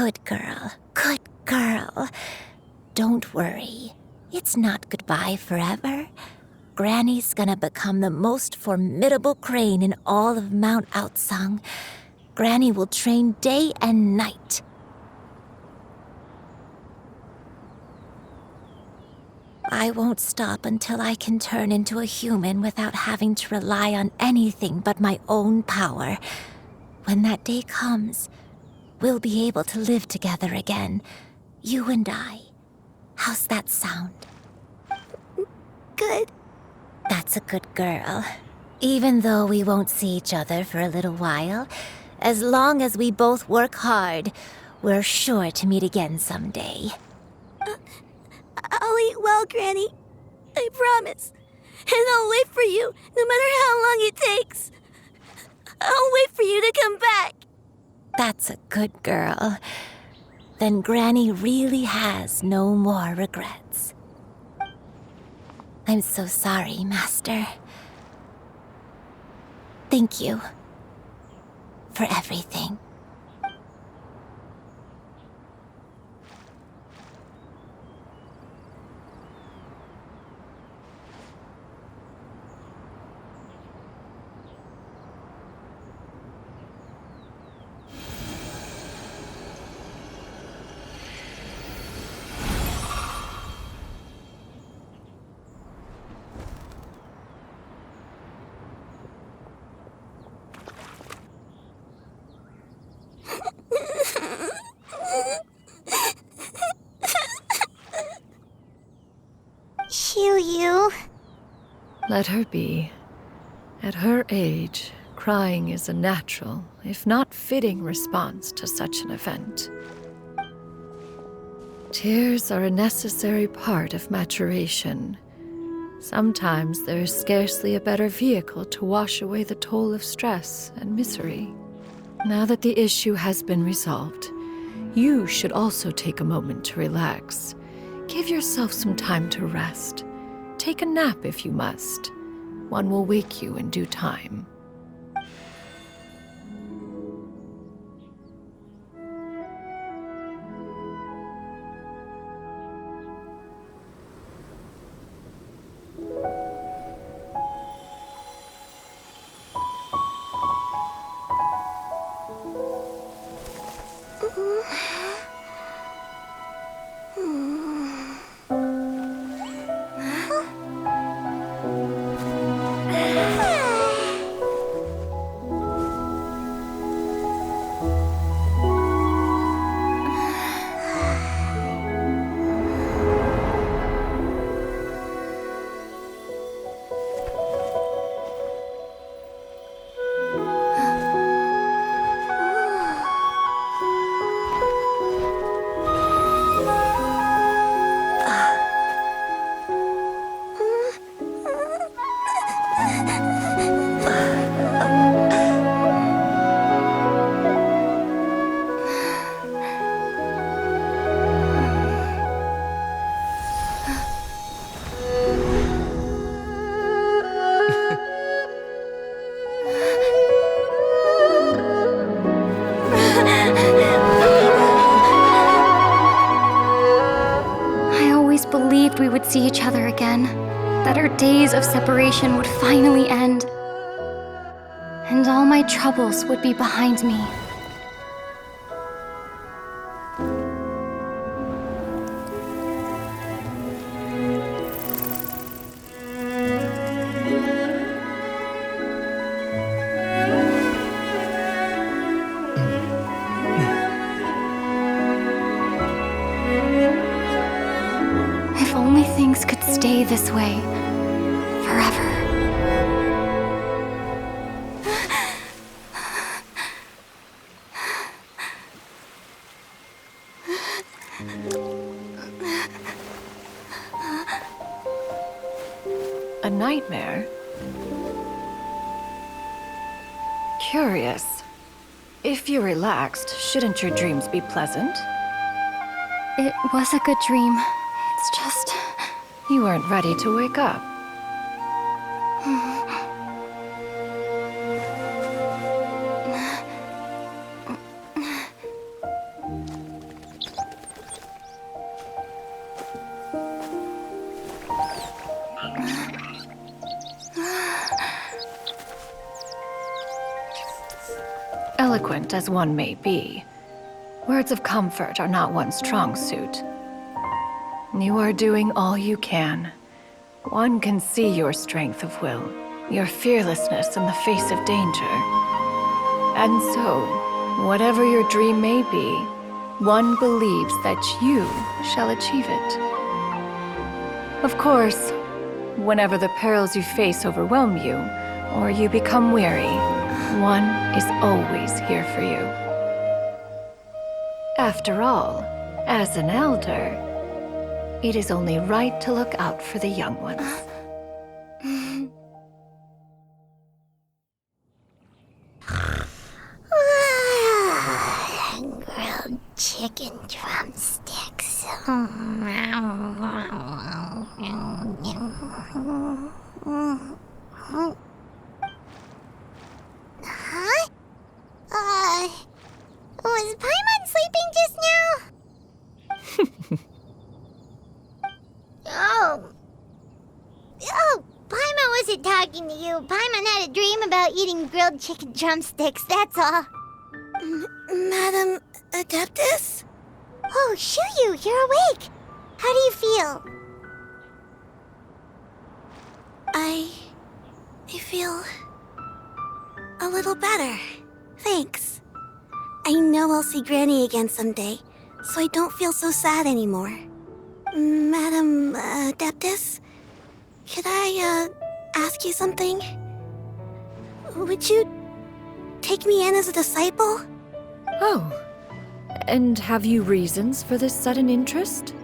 Good girl. Good girl. Don't worry. It's not goodbye forever. Granny's gonna become the most formidable crane in all of Mount Aocang. Granny will train day and night. I won't stop until I can turn into a human without having to rely on anything but my own power. When that day comes, we'll be able to live together again. You and I. How's that sound? Good. That's a good girl. Even though we won't see each other for a little while, as long as we both work hard, we're sure to meet again someday. I'll eat well, Granny. I promise. And I'll wait for you, no matter how long it takes. I'll wait for you to come back. That's a good girl. Then Granny really has no more regrets. I'm so sorry, Master. Thank you for everything. You. Let her be. At her age, crying is a natural, if not fitting, response to such an event. Tears are a necessary part of maturation. Sometimes there is scarcely a better vehicle to wash away the toll of stress and misery. Now that the issue has been resolved, you should also take a moment to relax. Give yourself some time to rest. Take a nap if you must. One will wake you in due time. Believed we would see each other again, that our days of separation would finally end, and all my troubles would be behind me. Things could stay this way forever. A nightmare? Curious. If you're relaxed, shouldn't your dreams be pleasant? It was a good dream. It's just... You weren't ready to wake up. eloquent as one may be, words of comfort are not one's strong suit. You are doing all you can. One can see your strength of will, your fearlessness in the face of danger. And so, whatever your dream may be, one believes that you shall achieve it. Of course, whenever the perils you face overwhelm you, or you become weary, one is always here for you. After all, as an elder, it is only right to look out for the young ones. Grilled chicken drumsticks. Huh? Was Paimon sleeping just now? Oh, Paimon wasn't talking to you. Paimon had a dream about eating grilled chicken drumsticks, that's all. Madam Adeptus? Oh, Shuyu, you're awake. How do you feel? I feel a little better. Thanks. I know I'll see Granny again someday, so I don't feel so sad anymore. Madam Adeptus, could I ask you something? Would you take me in as a disciple? Oh, and have you reasons for this sudden interest?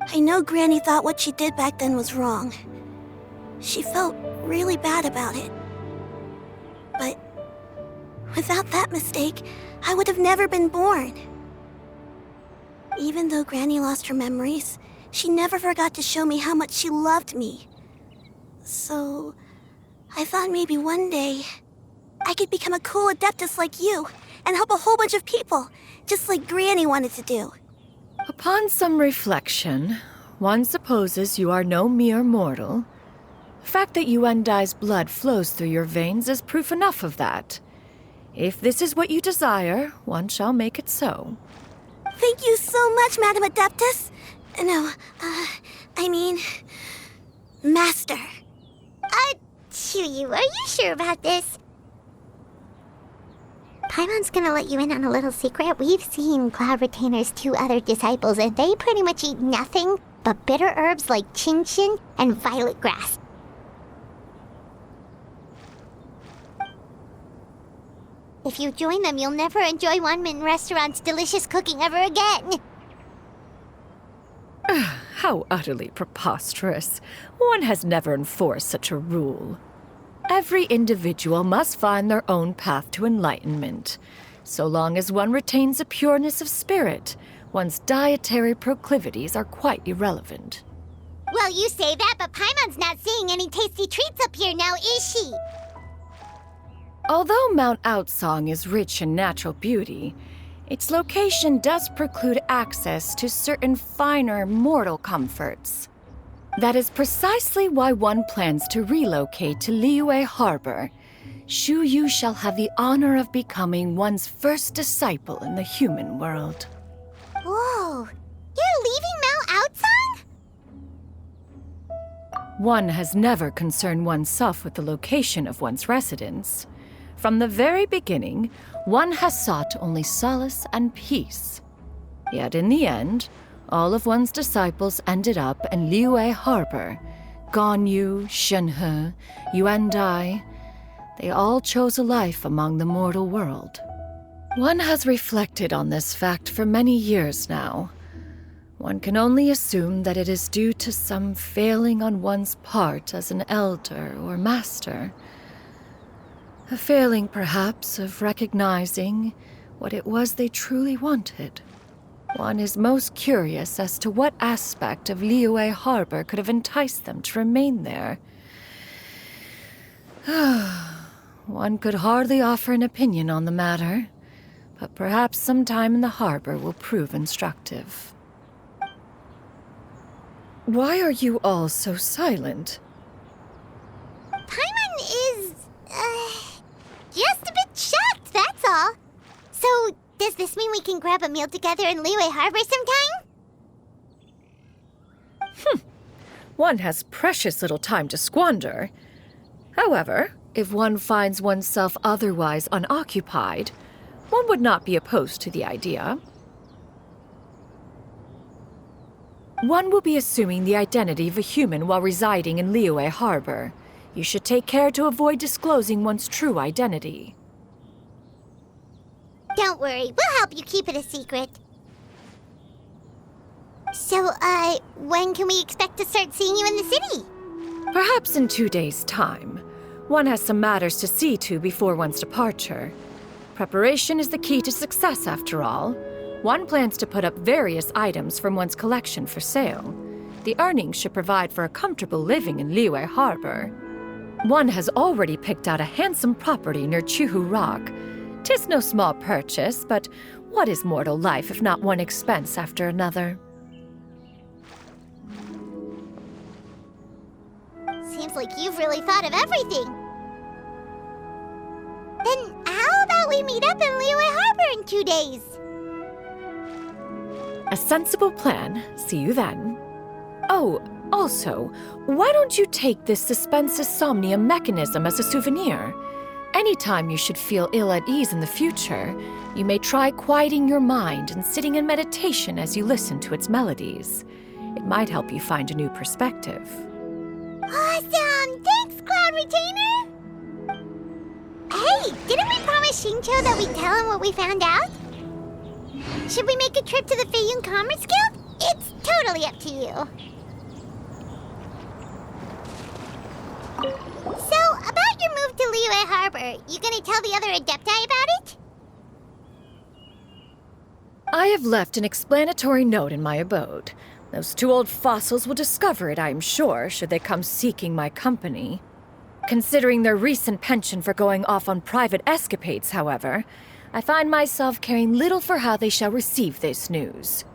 I know Granny thought what she did back then was wrong. She felt really bad about it. But without that mistake, I would have never been born. Even though Granny lost her memories, she never forgot to show me how much she loved me. So, I thought maybe one day I could become a cool Adeptus like you and help a whole bunch of people, just like Granny wanted to do. Upon some reflection, one supposes you are no mere mortal. The fact that Yuendai's blood flows through your veins is proof enough of that. If this is what you desire, one shall make it so. Thank you so much, Madam Adeptus. No, I mean, Master. Chuyu, are you sure about this? Paimon's gonna let you in on a little secret. We've seen Cloud Retainer's 2 other disciples, and they pretty much eat nothing but bitter herbs like Genshin and violet grass. If you join them, you'll never enjoy Wanmin Restaurant's delicious cooking ever again. How utterly preposterous. One has never enforced such a rule. Every individual must find their own path to enlightenment. So long as one retains a pureness of spirit, one's dietary proclivities are quite irrelevant. Well, you say that, but Paimon's not seeing any tasty treats up here now, is she? Although Mount Aocang is rich in natural beauty, its location does preclude access to certain finer mortal comforts. That is precisely why one plans to relocate to Liyue Harbor. Shuyu shall have the honor of becoming one's first disciple in the human world. Whoa, you're leaving Mount Aocang? One has never concerned oneself with the location of one's residence. From the very beginning, one has sought only solace and peace. Yet in the end, all of one's disciples ended up in Liyue Harbor. Ganyu, Shenhe, Yuendai, they all chose a life among the mortal world. One has reflected on this fact for many years now. One can only assume that it is due to some failing on one's part as an elder or master. A failing, perhaps, of recognizing what it was they truly wanted. One is most curious as to what aspect of Liyue Harbor could have enticed them to remain there. One could hardly offer an opinion on the matter, but perhaps some time in the harbor will prove instructive. Why are you all so silent? Paimon is, just a bit shocked we can grab a meal together in Liyue Harbor sometime? One has precious little time to squander. However, if one finds oneself otherwise unoccupied, one would not be opposed to the idea. One will be assuming the identity of a human while residing in Liyue Harbor. You should take care to avoid disclosing one's true identity. Don't worry, we'll help you keep it a secret. So, when can we expect to start seeing you in the city? Perhaps in 2 days' time. One has some matters to see to before one's departure. Preparation is the key to success, after all. One plans to put up various items from one's collection for sale. The earnings should provide for a comfortable living in Liyue Harbor. One has already picked out a handsome property near Chuhu Rock. 'Tis no small purchase, but what is mortal life if not one expense after another? Seems like you've really thought of everything. Then how about we meet up in Liyue Harbor in 2 days? A sensible plan. See you then. Oh, also, why don't you take this suspense insomnia mechanism as a souvenir? Anytime you should feel ill at ease in the future, you may try quieting your mind and sitting in meditation as you listen to its melodies. It might help you find a new perspective. Awesome! Thanks, Cloud Retainer! Hey, didn't we promise Xingqiu that we'd tell him what we found out? Should we make a trip to the Feiyun Commerce Guild? It's totally up to you. So, about your move to Liyue Harbor, you gonna tell the other Adepti about it? I have left an explanatory note in my abode. Those 2 old fossils will discover it, I am sure, should they come seeking my company. Considering their recent penchant for going off on private escapades, however, I find myself caring little for how they shall receive this news.